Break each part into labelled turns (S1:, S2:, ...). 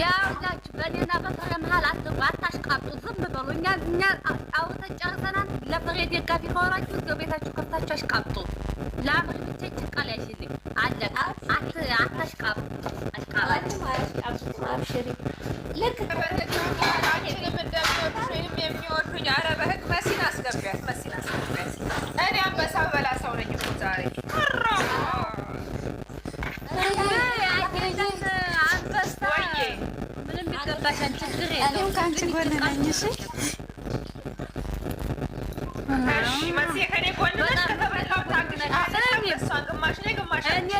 S1: ያውላችሁ በእኔና በፍሬ መሀል አታሽቃብጡ። ዝም በሉ። እኛ አውርተን ጨርሰናል። ለፍሬ ደጋፊ ከሆናችሁ እዚያው ቤታችሁ ከፍታችሁ አሽቃብጡ። ለአምሪ ብቻ ይችቃል ያሽልኝ አለቀ። አታሽቃብጡ።
S2: አብሽሪ ልክ ወይም የሚወዱኝ ኧረ በህግ መሲን አስገቢያት። እኔ አንበሳ በላ ሰው ነኝ እኮ ዛሬ
S3: እኔም ከአንቺ ጎን ነኝ። እሺ
S2: መሲ ከእኔ ጎን ነሽ። ከተበላው ታግሽ እሷን ግማሽ ነኝ ግማሽ
S1: እኔ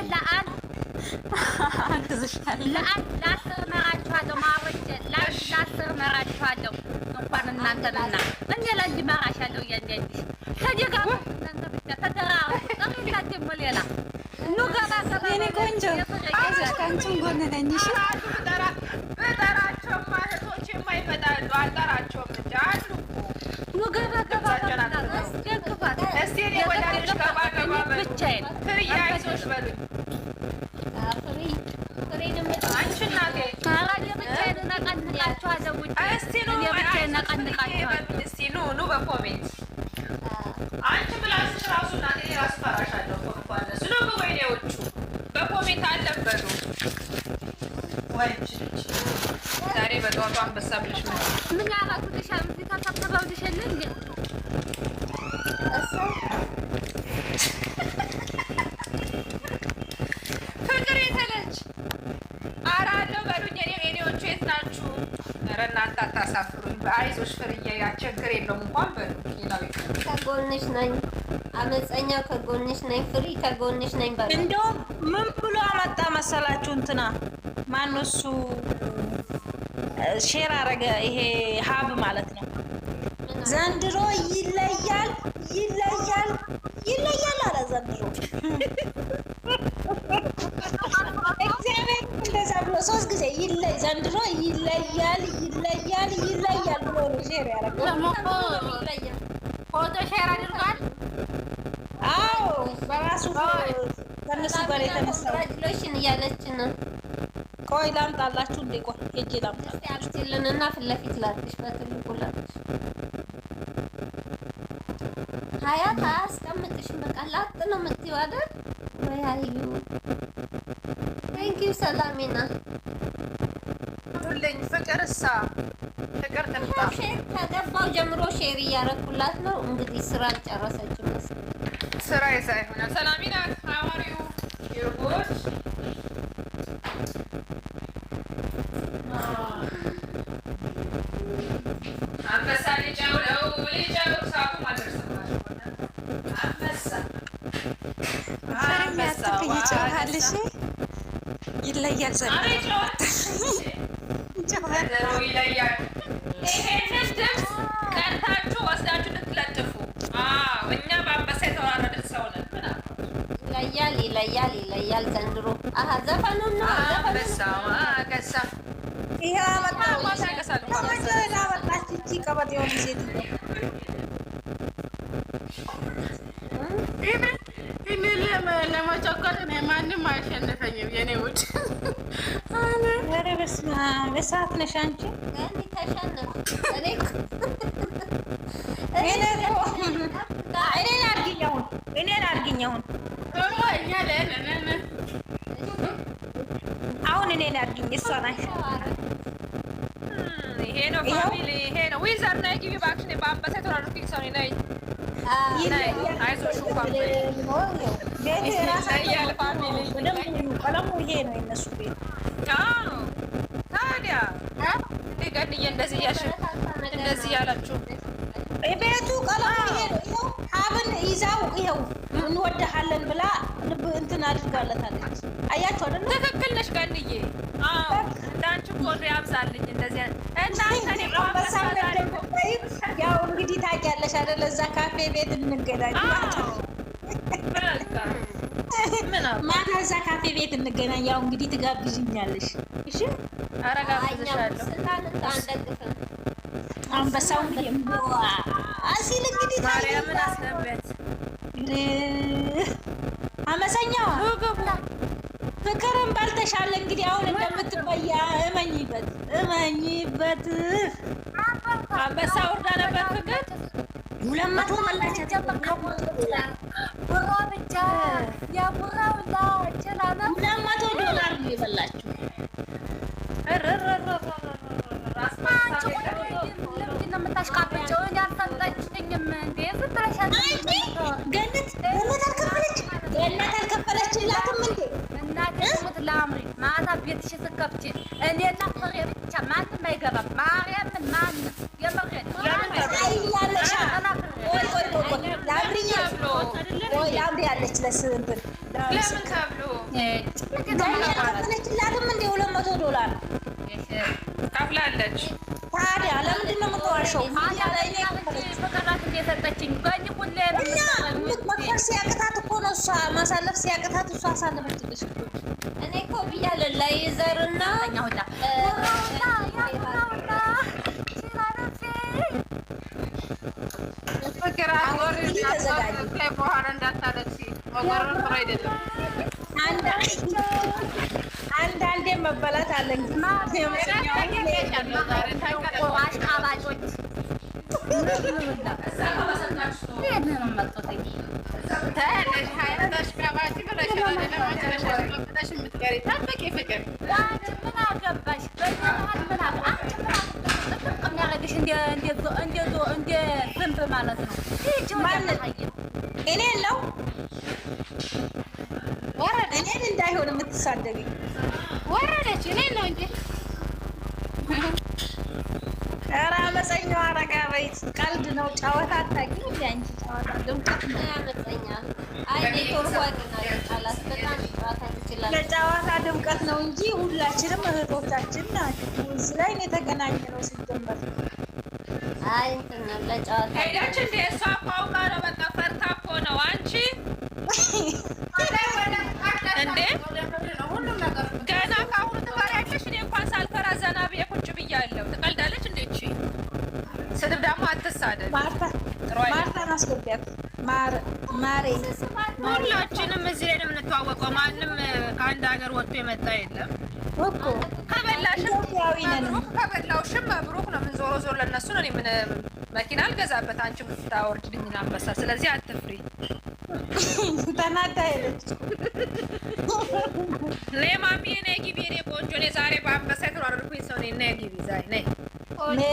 S1: ለአስር መራችኋለሁ። ማሮቼ ለአስር መራችኋለሁ። እንኳን እናንተንና እኔ ለአንድ መራሻለሁ። እያንዳንድሽ ተደጋግ እናንተ ብቻ ተደራረቡ። ጠሪላት ደግሞ ሌላ ኑ ገባ
S3: የኔ ቆንጆ ከአንቺም ጎን ነኝ። እሺ
S2: በጠራቸውማ እህቶቼ የማይመጣሉ አልጠራቸውም እንጂ አሉ
S1: ኑ ገባ ደግፋት።
S2: እስቲ እኔ ወዳጆች ገባ በሉ። ፍርዬ አይዞሽ በሉኝ። አንቺ እናቴ
S1: ብቻዬን እነቀንቃችኋለሁ።
S2: እስቲ ኑ በኮሜንት አንቺ ምላስሽ ራሱ እናቴ ራሱ ፈራሻለሁ እኮ እንኳን እነሱ ነው በወይኔዎቹ በኮሜንት አልነበሩ ወይች ዛሬ በጠዋቱ አንበሳ ብለሽ
S1: ምን ያደረጉልሻል? እዚህ ተሰብስበውልሽ የለ እንዴ?
S2: ፍቅር የተለች ኧረ አለው በሉኝ። እኔዎቹ የት ናችሁ? ኧረ እናንተ አታሳፍሩኝ። በአይዞሽ ፍርዬ ችግር የለውም እንኳን በሉ።
S4: ከጎንሽ ነኝ፣ አመፀኛ ከጎንሽ ነኝ፣ ፍሪ ከጎንሽ ነኝ በሉ።
S3: እንደውም ምን ብሎ አመጣ መሰላችሁ? እንትና ማነው እሱ ሼር አረገ። ይሄ ሀብ ማለት ነው። ዘንድሮ ይለያል አለ ዘንድሮ። እግዚአብሔር እንደዛ ብሎ 3 ጊዜ ዘንድሮ ይለያል ብሎ ነው ሼር ያደረገው።
S1: ፎቶ ሼር አድርጓል።
S3: አዎ በራሱ ከእነሱ ጋር የተነሳው
S4: ግራጁሌሽን እያለች ነው።
S3: ቆይ ላምጣላችሁ እንዴ? ቆይ ሄጄ ላምጣ
S4: አብስልንና ፊት ለፊት ላድርግሽ፣ በትልቁ ላድርግሽ። ሀያት አያስቀምጥሽም። በቃ ላጥ ነው የምትይው አይደል? ወይ አዩ ቴንኪው ሰላሚና
S2: ሁልኝ ፍቅርሳ ፍቅር ትምጣ።
S4: ከገባው ጀምሮ ሼር እያረኩላት ነው። እንግዲህ ስራ አልጨረሰችም መሰለኝ።
S2: ስራ ይሳይሆነ ሰላሚና ሀዋሪው ይርቦች አንበሳ ልጫው ነው ልጫው ሳቡ ማድረስባቸው አንበሳ
S3: ይጮሃል። እሺ ይለያል ዘንድሮ
S2: ይለያል። ይሄንን ድምፅ ቀርታችሁ ወስዳችሁ ልትለጥፉ። እኛ በአንበሳ የተዋረድን ሰው ነን።
S4: ይለያል ዘንድሮ። ዘፈኑን ነው
S2: አንበሳ ማገሳ
S3: ይሄ አመጣው አመጣች። እቺ ቀበጥ የሆነ ሴት
S1: እኔ ለመቸኮል እኔ ማንም አያሸንፈኝም። የኔ ውድ
S3: ኧረ በስመ አብ እሳት ነሽ አንቺ። እኔን አድርጊኝ አሁን እኔን አድርጊኝ። እሷ ናት።
S2: ይሄ ነው ፋሚሊ፣ ይሄ ነው ዊዘር ነይ ግቢ እባክሽ። እኔ በአንበሳ የተወራረድኩኝ ሰው ነኝ። አይዞሽ እንኳን
S3: ቀለሙ ይሄ ነው የእነሱ ቤት።
S2: ታዲያ ገንዬ እንደዚህ ያላችሁ
S3: ቤቱ ቀለሙ ይሄ ነው። ይኸው ሀብን ይዛው ይኸው እንወድሃለን ብላ ልብ እንትን አድርጋለታለች። አያችሁ አይደል?
S2: ትክክል ነሽ ገንዬ። እንዳንቺ ቆንጆ ያብዛልኝ። እንደዚህ
S3: ያው እንግዲህ ታውቂያለሽ አይደል? እዛ ካፌ ቤት እንገናኝ ማታ፣ እዛ ካፌ ቤት እንገናኝ። ያው እንግዲህ ትጋብዥኛለሽ። እሺ
S2: አረጋግዝሻለሁ።
S3: አንበሳው ሲል እንግዲህ
S2: ማርያምን አስነበት
S3: አመሰኛዋ ፍቅርም ባልተሻለ እንግዲህ አሁን እንደምትበያ እመኝበት እመኝበት።
S2: አንበሳ ወርዳ ነበር ፍቅር
S3: 200 መላቸው
S1: ቡራ ብቻ የቡራው ላችላለ
S3: $200 ነው የበላችሁ። ገነት አልከፈለችላትም እንዴ?
S1: እናቴ ሙት ላምሪ ማታ ቤትሽ ስትከፍቺ እኔና ፍሬ ብቻ ማንም አይገባም። ማርያምን ማንም የመረጥ
S3: ላምሪ ያለች ለስብር
S2: ለምን ተብሎ
S3: ከፈለችላትም እንዴ? $200
S2: ከፍላለች።
S3: ታዲያ ለምንድን ነው የምትዋሸው?
S1: ፍቅራት እንደሰጠችኝ ገኝ ሁሌ
S3: መክፈል ሲያቅታት እኮ ነው እሷ ማሳለፍ ሲያቅታት እሷ አሳለፈችልሽ።
S4: እኔ እኮ ብያለሁ ላይዘርና
S2: ፍቅር በኋላ እንዳታለቅሲ መጎረር ጥሩ አይደለም።
S3: አንዳንዴ መበላት አለ
S1: አሽቃባጮች
S3: እኔ ነው እኔን እንዳይሆን የምትሳደገኝ
S2: ወረደች። እኔ ነው እንጂ
S3: ኧረ አመፀኛዋ አረጋ በይ። ቀልድ ነው ጨዋታ አታውቂም እንደ አንቺ ጨዋታ ድምቀት ነው።
S4: ያመፀኛል። አይ ኔትወርኩ አይገናኝም። በጣም ጨዋታ ትችላለች።
S3: ለጨዋታ ድምቀት ነው እንጂ ሁላችንም እህቶቻችን ናቸው። እዚህ ላይ ነው የተገናኘነው ሲጀመር።
S4: አይ እንትን ነው ለጨዋታ
S2: ሄዳች እንደ እሷ አውቃ ነው። በቃ ፈርታ እኮ ነው አንቺ እንዴ ገና ከአሁኑ ትፈሪያለሽ። እኔ እንኳን ሳልፈራ ዘና ብዬ ቁጭ ብያለሁ። ትቀልዳለች እንዴ? እቺ ስድብ ደግሞ አትሳደብ።
S3: ማርታን አስገቢያት። ማሬ
S2: ሁላችንም እዚህ ላይ ነው የምንተዋወቀው። ማንም ከአንድ ሀገር ወጥቶ የመጣ የለም
S3: እኮ።
S2: ከበላሽም መብሩክ፣ ከበላውሽም መብሩክ ነው። ምን ዞሮ ዞሮ ለእነሱ ነው። እኔ ምን መኪና አልገዛበት አንቺ ምታወርድልኝ አንበሳ። ስለዚህ አትፍሪ።
S3: ተናዳ ሄደች።
S2: ነይ ማሚዬ ነይ ግቢ። እኔ ቆንጆ ነኝ ዛሬ በአንበሳ የተሯረድኩኝ ሰው ነኝ። ነይ ግቢ ዛሬ ነይ።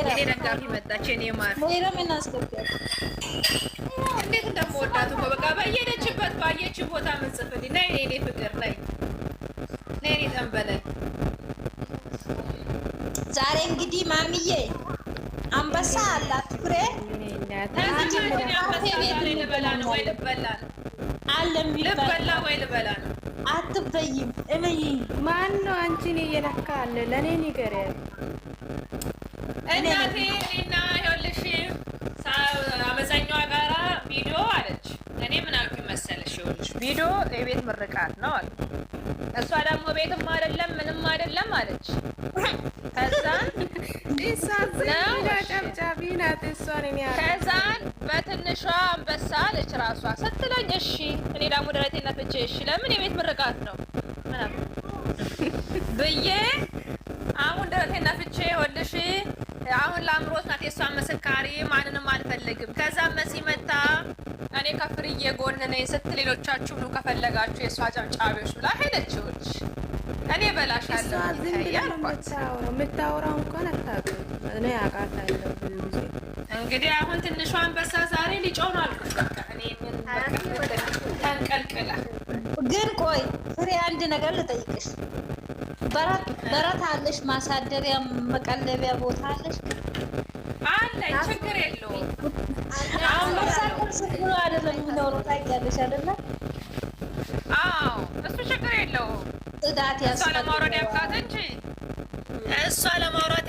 S2: እኔ ደጋፊ መጣች። እኔ ማር
S3: ምን አስገቢያት።
S2: እንዴት እንደምወዳት እኮ በቃ በየሄደችበት ባየችው ቦታ ምንጽፍልኝ። ነይ እኔ ፍቅር ነይ ነይ እኔ ጠንበለኝ።
S3: ዛሬ እንግዲህ ማሚዬ አንበሳ አላት ፍሬ
S2: ልበላ ነው ወይ ልበላ ነው
S3: አለ
S2: ልበላ ወይ ልበላ ነው።
S3: አትበይም እመይ።
S5: ማን ነው አንቺን እየለካ አለ? ለእኔ ንገሪያት
S2: እናቴ። እኔና ይኸውልሽ አመፀኛዋ ጋራ ቪዲዮ አለች። እኔ ምን አልኩኝ መሰለሽ? ይኸውልሽ ቪዲዮ የቤት ምርቃት ነው አለ። እሷ ደግሞ ቤትም አይደለም ምንም አይደለም አለች። ከዛን
S5: ጨብጫቢ ናት።
S2: ከዛን በትንሿ አንበሳ አለች ራሷ ስትለኝ እሺ። እኔ ደግሞ ደረቴና ፍቼ እሺ ለምን የቤት ምርቃት ነው ምናምን ብዬ አሁን ደረቴና ፍቼ ወልሽ አሁን ለአምሮት ናት የእሷን መስካሪ ማንንም አልፈልግም። ከዛ መሲ መታ እኔ ከፍርዬ ጎን ነኝ ስትል ሌሎቻችሁ ነው ከፈለጋችሁ የእሷ ጨብጫቢዎች ብላ ሄደችዎች። እኔ በላሻለሁ
S5: የምታወራው እንኳን አታውቅም። እኔ አውቃታለሁ ብዙ ጊዜ።
S2: እንግዲህ አሁን ትንሿ አንበሳ ዛሬ ሊጮህ ነው አልኩት። ተንቀልቅላ
S3: ግን ቆይ ፍሬ አንድ ነገር ልጠይቅሽ። በረት አለሽ? ማሳደሪያ መቀለቢያ ቦታ አለሽ?
S2: አለኝ። ችግር የለውም።
S3: አንበሳ ብሎ አይደለም የሚኖረው ታውቂያለሽ አይደለ?
S2: አዎ እሱ ችግር የለውም።
S3: ጽዳት
S2: እሷ ለማውረድ ያብቃት እንጂ እሷ ለማውረድ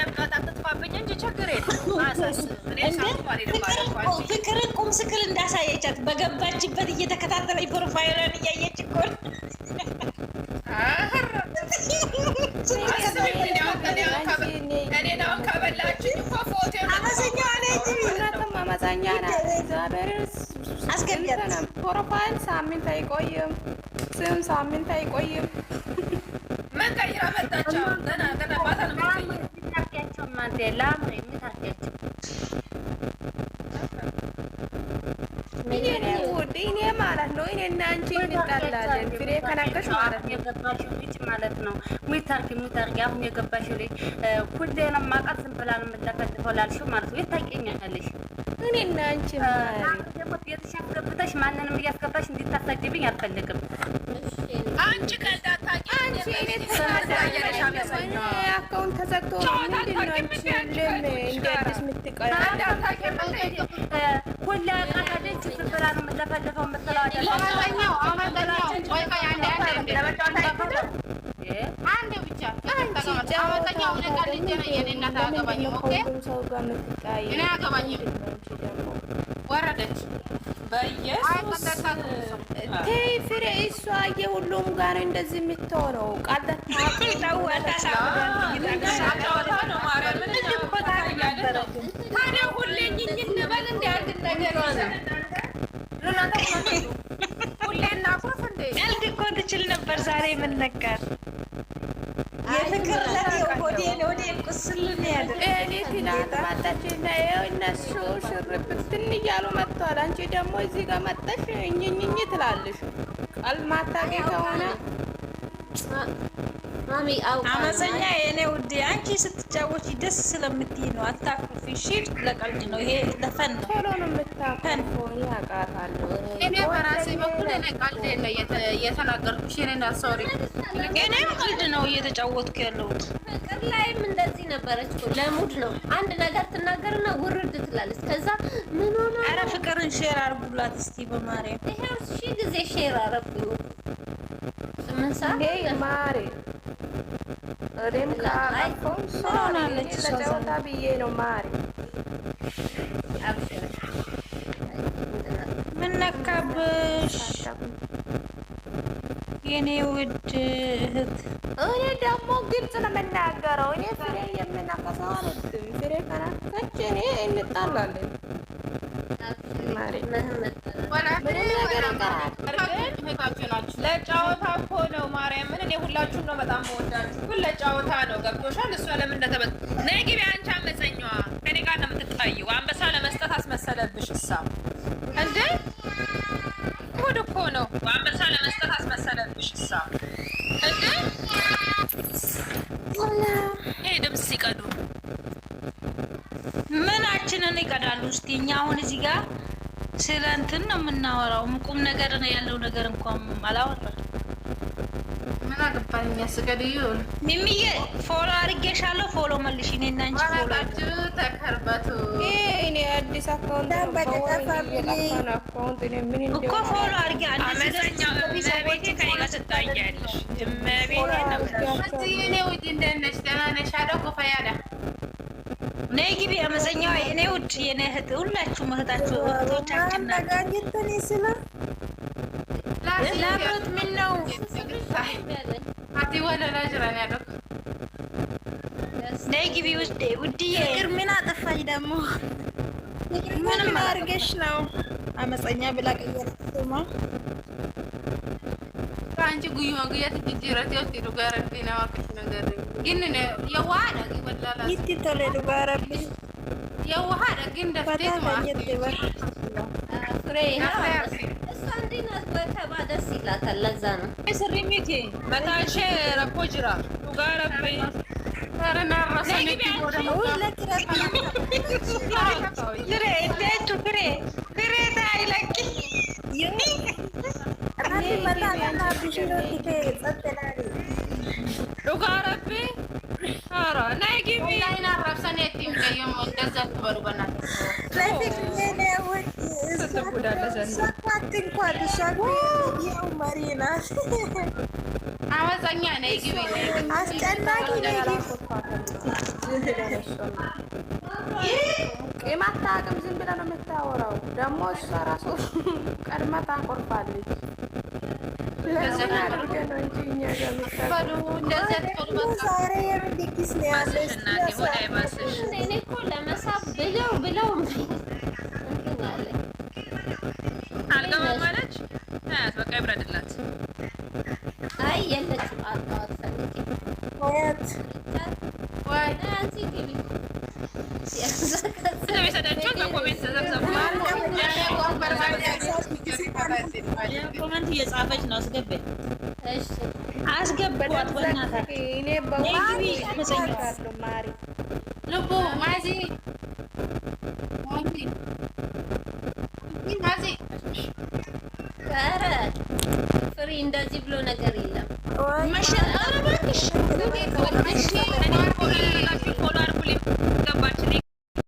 S2: ያብቃት አትጥፋብኝ እንጂ ችግር የለውም።
S3: ፍቅርን ቁም ስቅል እንዳሳየቻት በገባችበት እየተከታተለኝ ፕሮፋይሏን እያየች እኮ
S2: እኔናውን ከበላችኝ እኮ ፎቶ
S5: አመፀኛ ናት። እግዚአብሔርን
S3: አስገቢያት።
S5: ፕሮፋይል ሳምንት አይቆይም። ልብስም ሳምንት አይቆይም።
S2: ምን ቀይራ መጣቸው? ገና ባታ ነው የሚቀይረው።
S1: ታርቂያቸው ማንተ ላምሪ ምታርቂያቸው
S5: እኔ ማለት ነው እኔና አንቺ እንጣላለን። ፍሬ ከናከሽ ማለት ነው
S1: የገባሽው ልጅ ማለት ነው። ሚታርቂ አሁን የገባሽው ልጅ ሁሌንም ማቃት ዝም ብላ ነው የምትለፈልፈው ላልሽው ማለት ነው። ታውቂኛለሽ።
S5: እኔና አንቺ ማለት
S1: ደግሞ ቤትሽ አስገብተሽ ማንንም እያስገባሽ እንድታሰድብኝ አልፈልግም።
S2: አንቺ ቀልድ አታውቂ። አንቺ እኔ
S5: አካውንት ተዘግቶ ምንድን ነው አንቺ እንደ አዲስ የምትቀር
S1: ሁሌ አቃታለች ዝም ብላ ነው የምትለፈልፈው የምትለው
S6: አንዴ ብቻ አመፀኛው እኔ ጋር ልጅ ነኝ። እኔ እናት አያገባኝም። ኦኬ እኔ አያገባኝም። ወረደች
S2: በኢየሱስ
S5: ተይ ፍሬ። እሷ የሁሉም ጋር እንደዚህ የምትሆነው ቃላት
S2: ታዲያ ሁሌ ኝኝ እንበል እንደ አንድ ነገር ሁሌ እናኩርፍ እንዴ?
S7: ቀልድ እኮ ትችል ነበር። ዛሬ ምን ነገር
S3: የፍቅር ወዴ ቁስል ነው ያለ።
S5: እኔ ትናንት መጣችና ይኸው እነሱ ሽርብትን እያሉ መጥተዋል። አንቺ ደግሞ እዚህ ጋር መጣሽ እኝኝኝ ትላለሽ። ቃል ማታውቂ ከሆነ
S4: ማሚ አው
S3: አመፀኛ የኔ ውዴ፣ አንቺ ስትጫወቺ ደስ ስለምትይ ነው። አታኩርፊ። እሺ ለቀልድ ነው ይሄ፣ ለፈን ነው።
S5: ቶሎ ነው የምታፈንፈው። ያውቃታለሁ
S6: እኔ በራሴ በኩል እኔ ቀልድ የለ የተናገርኩሽ እኔና ሶሪ
S3: እኔም ቀልድ ነው እየተጫወትኩ ያለሁት።
S4: ፍቅር ላይም እንደዚህ ነበረች እኮ። ለሙድ ነው አንድ ነገር ትናገርና ውርድ ትላለች። ከዛ ምን ሆነ?
S3: ኧረ ፍቅርን ሼር አድርጉላት እስቲ በማርያም።
S4: ይሄው ሺህ ጊዜ ሼር አረኩኝ። ምን ሰዓት
S5: ማሬ እኔም ካላፈውን ሆናለች። ለጨዋታ ብዬ ነው ማሬ።
S3: ምን ነካብሽ የኔ ውድ እህት?
S5: እኔ ደግሞ ግልጽ ነው የምናገረው። እኔ ፍሬ የምናከሰው አልወድም። ፍሬ ከናከች እኔ እንጣላለን ማሬ።
S2: ለጨዋታ እኮ ነው ማርያምን። እኔ ሁላችሁም ነው በጣም መወዳችሁ፣ ግን ለጨዋታ ነው። ገብቶሻል? እሷ ለምን እንደተበል ነይ ግቢ። አንቺ አመፀኛዋ ከኔ ጋር ነው የምትታየው። አንበሳ ለመስጠት አስመሰለብሽ እሷ እንዴ! ጉድ እኮ ነው። አንበሳ ለመስጠት አስመሰለብሽ እሷ እንዴ! ይሄ ድምፅ ሲቀዱ
S3: ምናችንን ይቀዳሉ? እስቲ እኛ አሁን እዚህ ጋር ስለ እንትን ነው የምናወራው። ቁም ነገር ነው ያለው ነገር እንኳን አላወራም።
S6: ምን አገባኝ? የሚያስገድ ይሁን።
S3: ሚሚዬ ፎሎ አድርጌሻለሁ። ፎሎ መልሽ። እኔና አንቺ ፎሎ
S6: ተከርበቱ።
S5: እኔ አዲስ አካውንት
S3: እኮ ፎሎ አድርጌ
S2: አመፀኛው እመቤቴ ከኔ ጋር ትታያለሽ። እመቤቴ ነው
S6: እኔ ውድ እንደት ነሽ? ደህና ነሽ? አለው ኮፈያዳ
S3: ነይ ግቢ። አመፀኛዋ የኔ ውድ የኔ እህት፣ ሁላችሁም እህታችሁ እህቶቻችን ናችሁ። ላብሮት ምን ነው
S6: አቲ ወለላ ጅራን ያለው
S3: ነይ ግቢ ውዴ። ውድዬ ፍቅር ምን አጠፋኝ ደግሞ?
S7: ምንም አድርገሽ ነው አመፀኛ ብላ ቀየረችማ።
S6: አንቺ ጉያት ጅራት ያው ትዱ ጋራንቲ ነው አክሽ ነገር ግን የዋሃ ወላላ
S7: ይት ተለዱ ጋራቢ
S6: የዋሃ ግን ደፍቴት
S7: ባታየት ይበር
S4: ፍሬ እሷ እንዲህ ናት። በከባ ደስ ይላታል። ለዛ ነው
S2: ስሪሚቴ መታሼ ረኮ ጅራ ዱጋረቤ
S6: ረና ራሰኔ
S3: ፍሬ እንዴት ፍሬ ፍሬ ታይለቂ
S2: ዱጋረቤ አራ ናይ ግቢ
S6: ላይና ራሰኔ ቲም ከየም እንደዛ ተበሩ በናት አመፀኛ ነይ ግቢ
S7: አስጨናቂ
S5: ቂም አታውቅም። ዝም ብላ ነው የምታወራው። ደግሞ እሷ ራሱ ቀድማ ታቆርፋለች። ለምን አድርገህ ነው እንጂ እኛ ጋር
S7: ዛሬ የምን ድግስ ነው ያለሽ?
S4: እኔ እኮ ለመሳብ ብለው
S2: አልገባም አለች። በቃ ይብረድላት።
S8: ኮመንት እየጻፈች ነው። አስገባኝ።
S4: እሺ
S3: አስገባት በእናትህ።
S5: እኔ በውስጥ ተሰኝቻለሁ ማሪ
S6: ልቡ ማዚ ማዚ
S4: ኧረ ፍሪ እንደዚህ ብሎ ነገር የለም።
S3: መሸጥ ኧረ እባክሽ